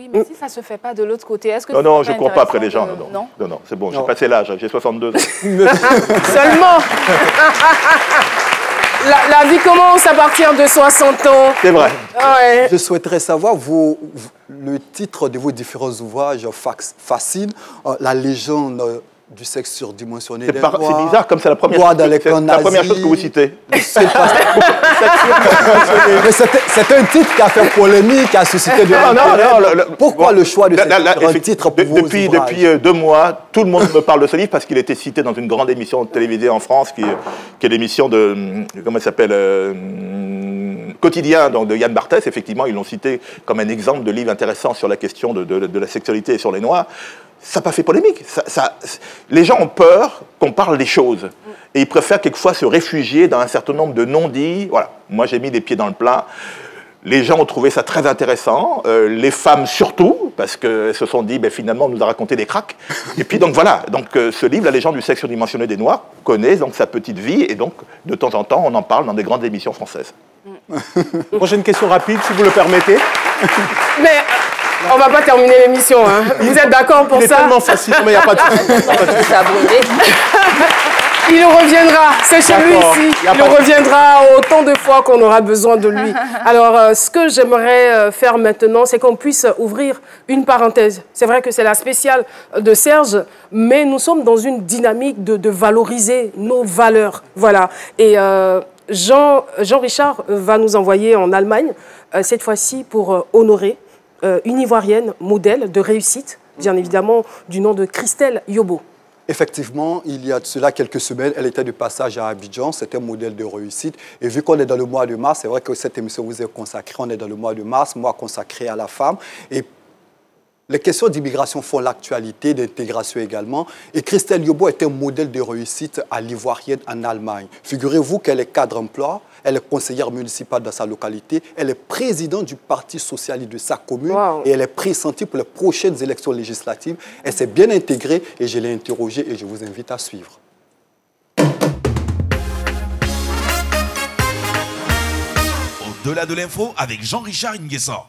Oui, mais si ça ne se fait pas de l'autre côté, est-ce que... Non, je ne cours pas après les gens. Non, c'est bon, j'ai passé l'âge, j'ai 62 ans. Seulement la vie commence à partir de 60 ans. C'est vrai. Ouais. Je souhaiterais savoir, le titre de vos différents ouvrages fascine, la légende du sexe surdimensionné. C'est bizarre, comme c'est la première chose que vous citez. C'est un titre qui a fait polémique, qui a suscité de l'intérêt. Pourquoi le choix de ce titre pour vos ouvrages? Depuis 2 mois, tout le monde me parle de ce livre parce qu'il a été cité dans une grande émission télévisée en France, qui est l'émission de... Comment elle s'appelle Quotidien, donc de Yann Barthès. Effectivement, ils l'ont cité comme un exemple de livre intéressant sur la question de la sexualité et sur les Noirs. Ça n'a pas fait polémique. Les gens ont peur qu'on parle des choses. Et ils préfèrent quelquefois se réfugier dans un certain nombre de non-dits. Voilà. Moi, j'ai mis les pieds dans le plat. Les gens ont trouvé ça très intéressant. Les femmes surtout, parce qu'elles se sont dit, finalement, on nous a raconté des cracks. Et puis, donc voilà. Donc, ce livre, La légende du sexe surdimensionné des Noirs, connaît donc sa petite vie. Et donc, de temps en temps, on en parle dans des grandes émissions françaises. Prochaine question rapide, si vous le permettez. Mais... on va pas terminer l'émission, hein. Vous êtes d'accord pour ça? C'est tellement facile, mais il n'y a pas de... Il reviendra, c'est chez lui ici. Il reviendra autant de fois qu'on aura besoin de lui. Alors, ce que j'aimerais faire maintenant, c'est qu'on puisse ouvrir une parenthèse. C'est vrai que c'est la spéciale de Serge, mais nous sommes dans une dynamique de valoriser nos valeurs. Voilà. Et Jean-Richard va nous envoyer en Allemagne, cette fois-ci pour honorer une Ivoirienne modèle de réussite, bien évidemment, du nom de Christelle Yobo. Effectivement, il y a de cela quelques semaines, elle était de passage à Abidjan, c'était un modèle de réussite. Et vu qu'on est dans le mois de mars, c'est vrai que cette émission vous est consacrée, on est dans le mois de mars, mois consacré à la femme. Et les questions d'immigration font l'actualité, d'intégration également. Et Christelle Yobo est un modèle de réussite à l'Ivoirienne en Allemagne. Figurez-vous qu'elle est cadre-emploi, elle est conseillère municipale dans sa localité, elle est présidente du Parti socialiste de sa commune et elle est pressentie pour les prochaines élections législatives. Elle s'est bien intégrée et je l'ai interrogée et je vous invite à suivre. Au-delà de l'info avec Jean-Richard Nguessan.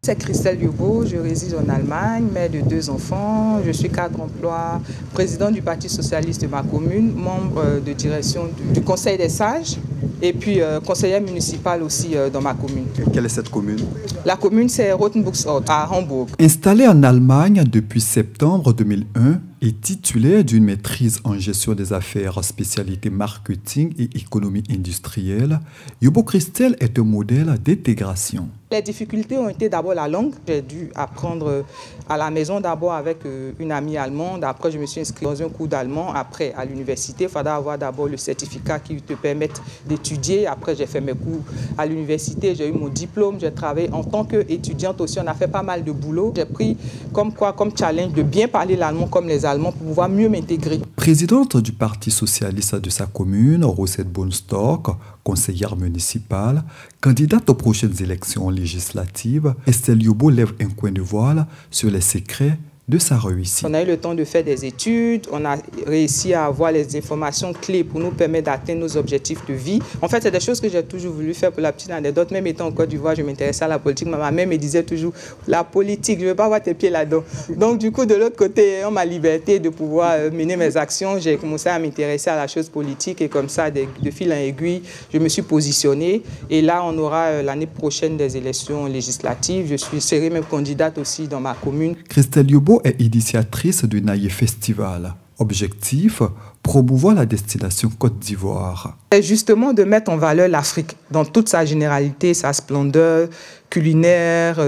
C'est Christelle Yobo, je réside en Allemagne, mère de 2 enfants, je suis cadre-emploi, président du Parti socialiste de ma commune, membre de direction du Conseil des sages et puis conseillère municipale aussi dans ma commune. Quelle est cette commune? La commune, c'est Rothenbuchsort, à Hambourg. Installée en Allemagne depuis septembre 2001 et titulaire d'une maîtrise en gestion des affaires, spécialité marketing et économie industrielle, Yobo Christelle est un modèle d'intégration. Les difficultés ont été d'abord la langue. J'ai dû apprendre à la maison d'abord avec une amie allemande. Après, je me suis inscrite dans un cours d'allemand. Après, à l'université, il faudra avoir d'abord le certificat qui te permette d'étudier. Après, j'ai fait mes cours à l'université. J'ai eu mon diplôme. J'ai travaillé en tant qu'étudiante aussi. On a fait pas mal de boulot. J'ai pris comme challenge de bien parler l'allemand comme les Allemands pour pouvoir mieux m'intégrer. Présidente du Parti socialiste de sa commune, Rosette Bonstock, conseillère municipale, candidate aux prochaines élections législatives, Christelle Yobo lève un coin de voile sur les secrets de sa réussite. On a eu le temps de faire des études, on a réussi à avoir les informations clés pour nous permettre d'atteindre nos objectifs de vie. En fait, c'est des choses que j'ai toujours voulu faire. Pour la petite anecdote, même étant en Côte d'Ivoire, je m'intéressais à la politique. Ma mère me disait toujours, la politique, je ne veux pas avoir tes pieds là-dedans. Donc, du coup, de l'autre côté, on m'a liberté de pouvoir mener mes actions. J'ai commencé à m'intéresser à la chose politique et comme ça, de fil en aiguille, je me suis positionnée. Et là, on aura l'année prochaine des élections législatives. Je serai même candidate aussi dans ma commune. Christelle Yobo est initiatrice du Naïe Festival. Objectif, promouvoir la destination Côte d'Ivoire. C'est justement de mettre en valeur l'Afrique dans toute sa généralité, sa splendeur culinaire,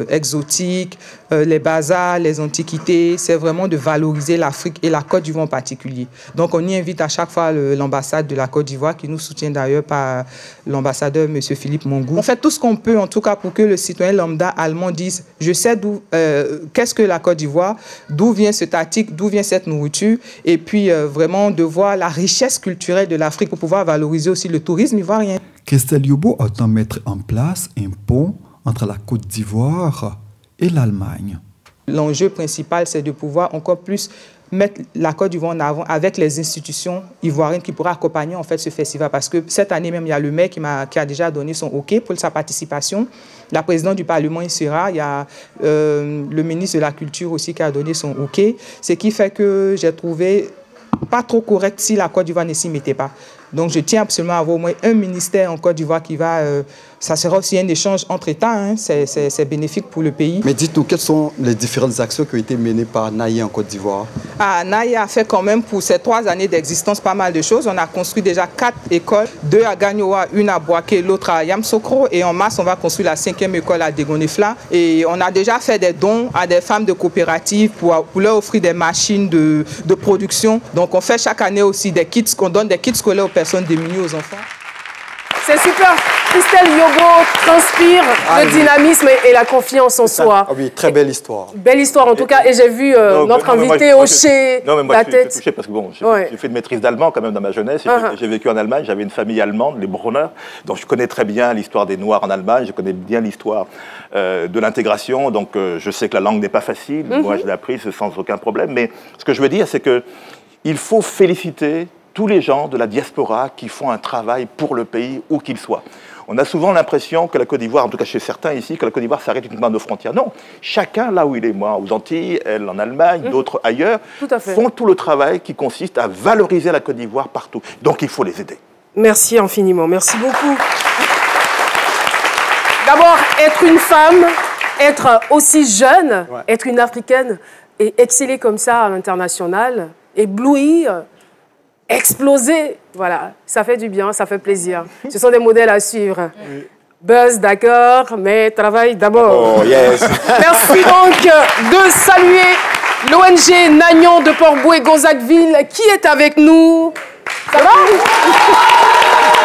exotique, les bazars, les antiquités. C'est vraiment de valoriser l'Afrique et la Côte d'Ivoire en particulier. Donc on y invite à chaque fois l'ambassade de la Côte d'Ivoire qui nous soutient d'ailleurs par l'ambassadeur M. Philippe Mongou. On fait tout ce qu'on peut en tout cas pour que le citoyen lambda allemand dise « Je sais qu'est-ce que la Côte d'Ivoire, d'où vient cet article, d'où vient cette nourriture » et puis vraiment de voir la richesse culturelle de l'Afrique pour pouvoir valoriser aussi le tourisme ivoirien. Christelle Yobo entend mettre en place un pont entre la Côte d'Ivoire et l'Allemagne. L'enjeu principal, c'est de pouvoir encore plus mettre la Côte d'Ivoire en avant avec les institutions ivoiriennes qui pourraient accompagner en fait ce festival. Parce que cette année même, il y a le maire qui a déjà donné son OK pour sa participation. La présidente du Parlement y sera. Il y a le ministre de la Culture aussi qui a donné son OK. Ce qui fait que j'ai trouvé pas trop correct si la Côte d'Ivoire ne s'y mettait pas. Donc, je tiens absolument à avoir au moins un ministère en Côte d'Ivoire qui va... ça sera aussi un échange entre États. Hein, c'est bénéfique pour le pays. Mais dites-nous, quelles sont les différentes actions qui ont été menées par Naïe en Côte d'Ivoire? Naïe a fait quand même, pour ses 3 années d'existence, pas mal de choses. On a construit déjà 4 écoles, 2 à Gagnoa, une à Boaké, l'autre à Yamsokro. Et en mars, on va construire la 5e école à Degonefla. Et on a déjà fait des dons à des femmes de coopératives pour leur offrir des machines de production. Donc, on fait chaque année aussi des kits, qu'on donne des kits scolaires aux personnes démunies, aux enfants. C'est super. Christelle Yobo transpire le dynamisme et la confiance en soi. Ah oui, très belle histoire. Belle histoire en tout cas. Et j'ai vu notre invité hocher la tête. Je suis touché parce que bon, j'ai fait une maîtrise d'allemand quand même dans ma jeunesse. J'ai vécu en Allemagne, j'avais une famille allemande, les Brunner. Donc je connais très bien l'histoire des Noirs en Allemagne, je connais bien l'histoire de l'intégration. Donc je sais que la langue n'est pas facile. Moi, je l'ai apprise sans aucun problème. Mais ce que je veux dire, c'est qu'il faut féliciter tous les gens de la diaspora qui font un travail pour le pays, où qu'il soit. On a souvent l'impression que la Côte d'Ivoire, en tout cas chez certains ici, que la Côte d'Ivoire s'arrête uniquement à nos frontières. Non, chacun là où il est, moi aux Antilles, elle en Allemagne, d'autres ailleurs, font tout le travail qui consiste à valoriser la Côte d'Ivoire partout. Donc il faut les aider. Merci infiniment, merci beaucoup. D'abord, être une femme, être aussi jeune, être une Africaine et exceller comme ça à l'international, éblouir, exploser, voilà, ça fait du bien, ça fait plaisir. Ce sont des modèles à suivre. Oui. Buzz, d'accord, mais travail d'abord. Oh, yes. Merci donc de saluer l'ONG Nagnon de Port-Bouët-Gonzagueville qui est avec nous. Ça va?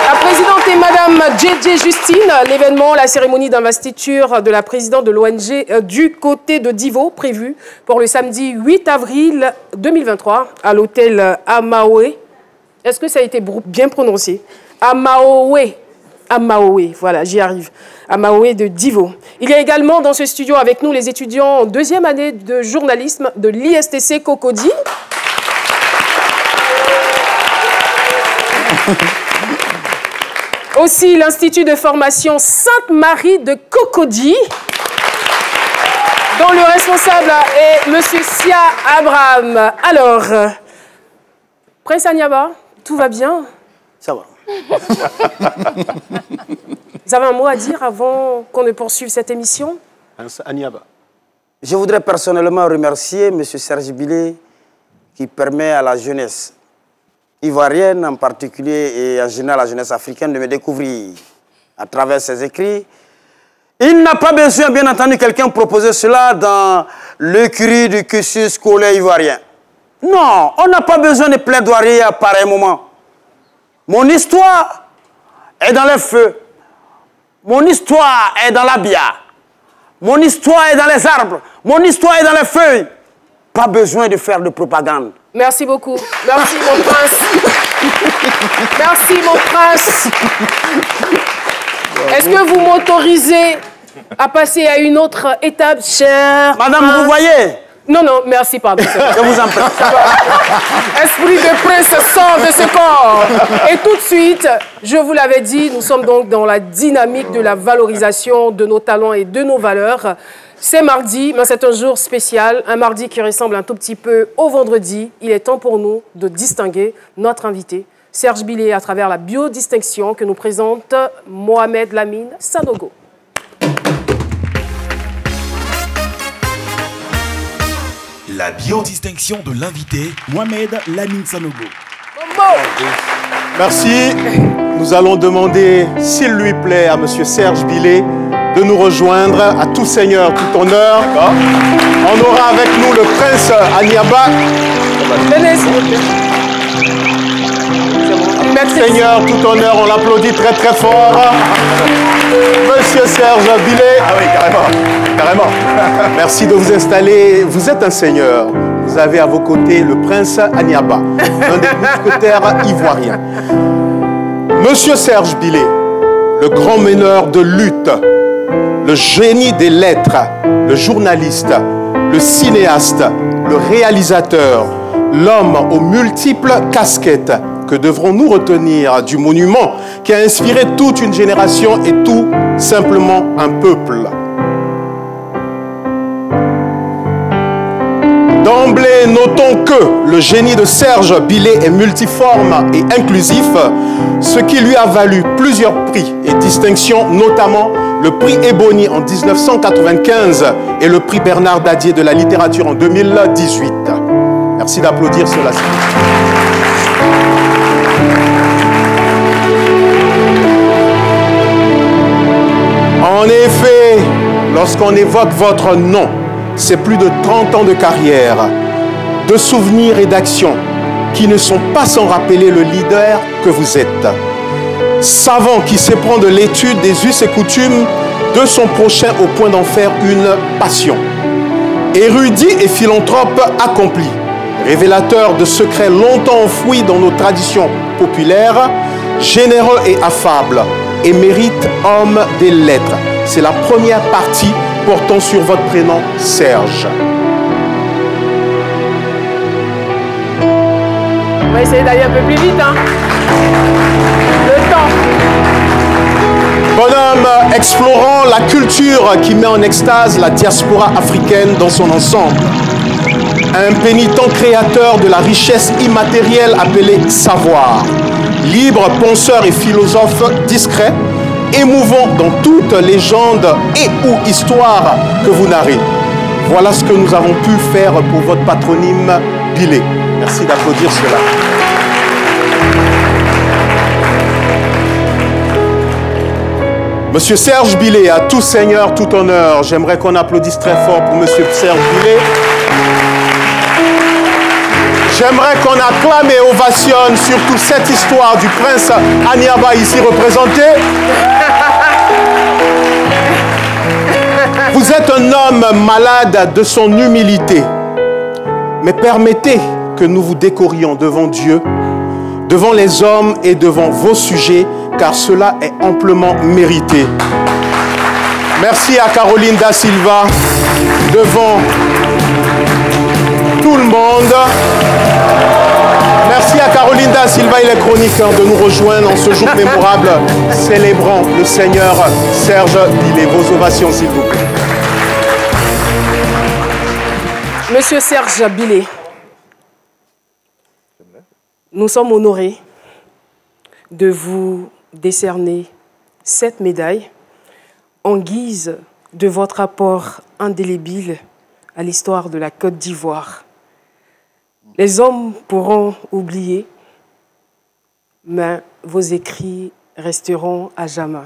La présidente est Madame JJ Justine. L'événement, la cérémonie d'investiture de la présidente de l'ONG du côté de Divo, prévue pour le samedi 8 avril 2023 à l'hôtel Amaoé. Est-ce que ça a été bien prononcé? Amaoé. Amaoé, voilà, j'y arrive. Amaoé de Divo. Il y a également dans ce studio avec nous les étudiants en 2e année de journalisme de l'ISTC Cocody. Aussi l'Institut de formation Sainte-Marie de Cocody, dont le responsable est M. Sia Abraham. Alors, Prince Anyaba, tout va bien? Ça va. Vous avez un mot à dire avant qu'on ne poursuive cette émission? Prince Anyaba. Je voudrais personnellement remercier M. Serge Bilé qui permet à la jeunesse ivoirienne en particulier et en général la jeunesse africaine de me découvrir à travers ses écrits. Il n'a pas besoin, bien entendu, quelqu'un proposer cela dans l'écurie du cursus scolaire ivoirien. Non, on n'a pas besoin de plaidoirie à pareil moment. Mon histoire est dans les feux. Mon histoire est dans l'habia. Mon histoire est dans les arbres. Mon histoire est dans les feuilles. Pas besoin de faire de propagande. Merci beaucoup. Merci, mon prince. Merci, mon prince. Est-ce que vous m'autorisez à passer à une autre étape, chère Madame, prince? vous voyez? Non, non, merci, pardon. Je vous en prie. Esprit de prince sort de ce corps. Et tout de suite, je vous l'avais dit, nous sommes donc dans la dynamique de la valorisation de nos talents et de nos valeurs. C'est mardi, mais c'est un jour spécial, un mardi qui ressemble un tout petit peu au vendredi. Il est temps pour nous de distinguer notre invité, Serge Bilé, à travers la biodistinction que nous présente Mohamed Lamine Sanogo. La biodistinction de l'invité, Mohamed Lamine Sanogo. Merci. Nous allons demander, s'il lui plaît, à M. Serge Bilé de nous rejoindre. À tout seigneur, tout honneur. On aura avec nous le prince Anyaba. Venez, s'il vous plaît. Seigneur, tout honneur, on l'applaudit très très fort. Monsieur Serge Bilé. Ah oui, carrément. Carrément. Merci de vous installer. Vous êtes un seigneur. Vous avez à vos côtés le prince Anyaba, un des mousquetaires ivoiriens. Monsieur Serge Bilé, le grand meneur de lutte, le génie des lettres, le journaliste, le cinéaste, le réalisateur, l'homme aux multiples casquettes. Que devrons-nous retenir du monument qui a inspiré toute une génération et tout simplement un peuple? D'emblée, notons que le génie de Serge Bilé est multiforme et inclusif, ce qui lui a valu plusieurs prix et distinctions, notamment le prix Ebony en 1995 et le prix Bernard Dadier de la littérature en 2018. Merci d'applaudir cela. En effet, lorsqu'on évoque votre nom, c'est plus de 30 ans de carrière, de souvenirs et d'actions qui ne sont pas sans rappeler le leader que vous êtes. Savant qui s'éprend de l'étude des us et coutumes de son prochain au point d'en faire une passion. Érudit et philanthrope accompli, révélateur de secrets longtemps enfouis dans nos traditions populaires, généreux et affable, émérite homme des lettres. C'est la première partie portant sur votre prénom, Serge. On va essayer d'aller un peu plus vite, hein. Le temps. Bonhomme explorant la culture qui met en extase la diaspora africaine dans son ensemble. Un pénitent créateur de la richesse immatérielle appelée savoir. Libre, penseur et philosophe discret, émouvant dans toute légende et ou histoire que vous narrez. Voilà ce que nous avons pu faire pour votre patronyme Bilé. Merci d'applaudir cela. Monsieur Serge Bilé, à tout seigneur, tout honneur. J'aimerais qu'on applaudisse très fort pour Monsieur Serge Bilé. J'aimerais qu'on acclame et ovationne surtout cette histoire du prince Anyaba ici représenté. Vous êtes un homme malade de son humilité. Mais permettez que nous vous décorions devant Dieu, devant les hommes et devant vos sujets, car cela est amplement mérité. Merci à Caroline Da Silva, devant tout le monde. Merci à Caroline Da Silva et les chroniqueurs de nous rejoindre en ce jour mémorable, célébrant le Seigneur Serge Bilé. Vos ovations, s'il vous plaît. Monsieur Serge Bilé, nous sommes honorés de vous décerner cette médaille en guise de votre apport indélébile à l'histoire de la Côte d'Ivoire. Les hommes pourront oublier, mais vos écrits resteront à jamais.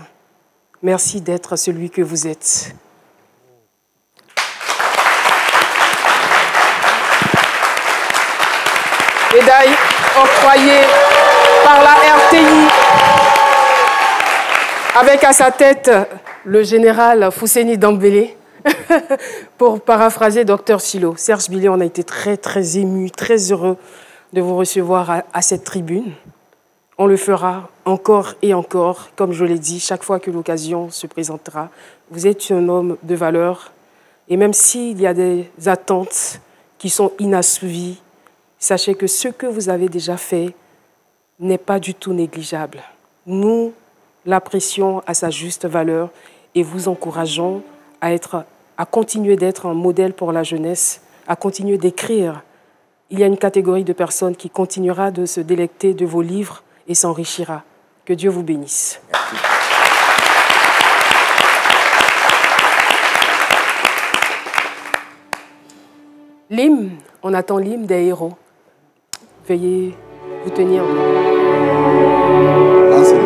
Merci d'être celui que vous êtes. Médaille octroyée par la RTI, avec à sa tête le général Fousseni Dembélé, pour paraphraser Dr Silo. Serge Bilé, on a été très ému, très heureux de vous recevoir à cette tribune. On le fera encore et encore, comme je l'ai dit, chaque fois que l'occasion se présentera. Vous êtes un homme de valeur, et même s'il y a des attentes qui sont inassouvies, sachez que ce que vous avez déjà fait n'est pas du tout négligeable. Nous l'apprécions à sa juste valeur et vous encourageons à continuer d'être un modèle pour la jeunesse, à continuer d'écrire. Il y a une catégorie de personnes qui continuera de se délecter de vos livres et s'enrichira. Que Dieu vous bénisse. Merci. L'hymne, on attend l'hymne des héros. Veuillez vous tenir. Ah, c'est le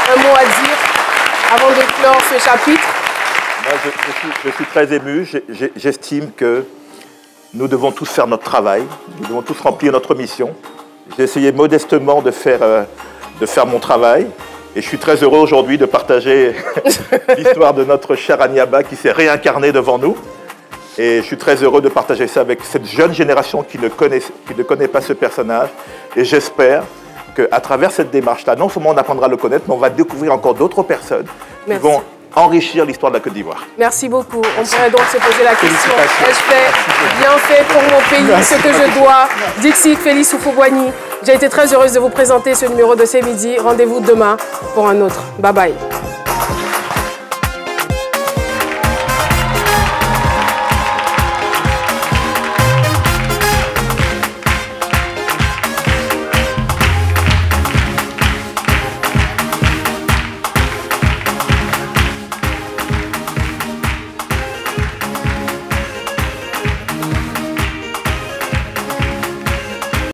Un mot à dire avant de clore ce chapitre? Moi, je suis très ému. J'estime que nous devons tous faire notre travail. Nous devons tous remplir notre mission. J'ai essayé modestement de faire mon travail. Et je suis très heureux aujourd'hui de partager l'histoire de notre cher Anyaba qui s'est réincarné devant nous. Et je suis très heureux de partager ça avec cette jeune génération qui ne connaît pas ce personnage. Et j'espère qu'à travers cette démarche-là, non seulement on apprendra à le connaître, mais on va découvrir encore d'autres personnes Merci. qui vont enrichir l'histoire de la Côte d'Ivoire. Merci beaucoup. On pourrait donc se poser la question, ai-je fait bien fait pour mon pays ce que je dois? Dixit Félix Houphouët-Boigny. J'ai été très heureuse de vous présenter ce numéro de C'est Midi. Rendez-vous demain pour un autre. Bye bye.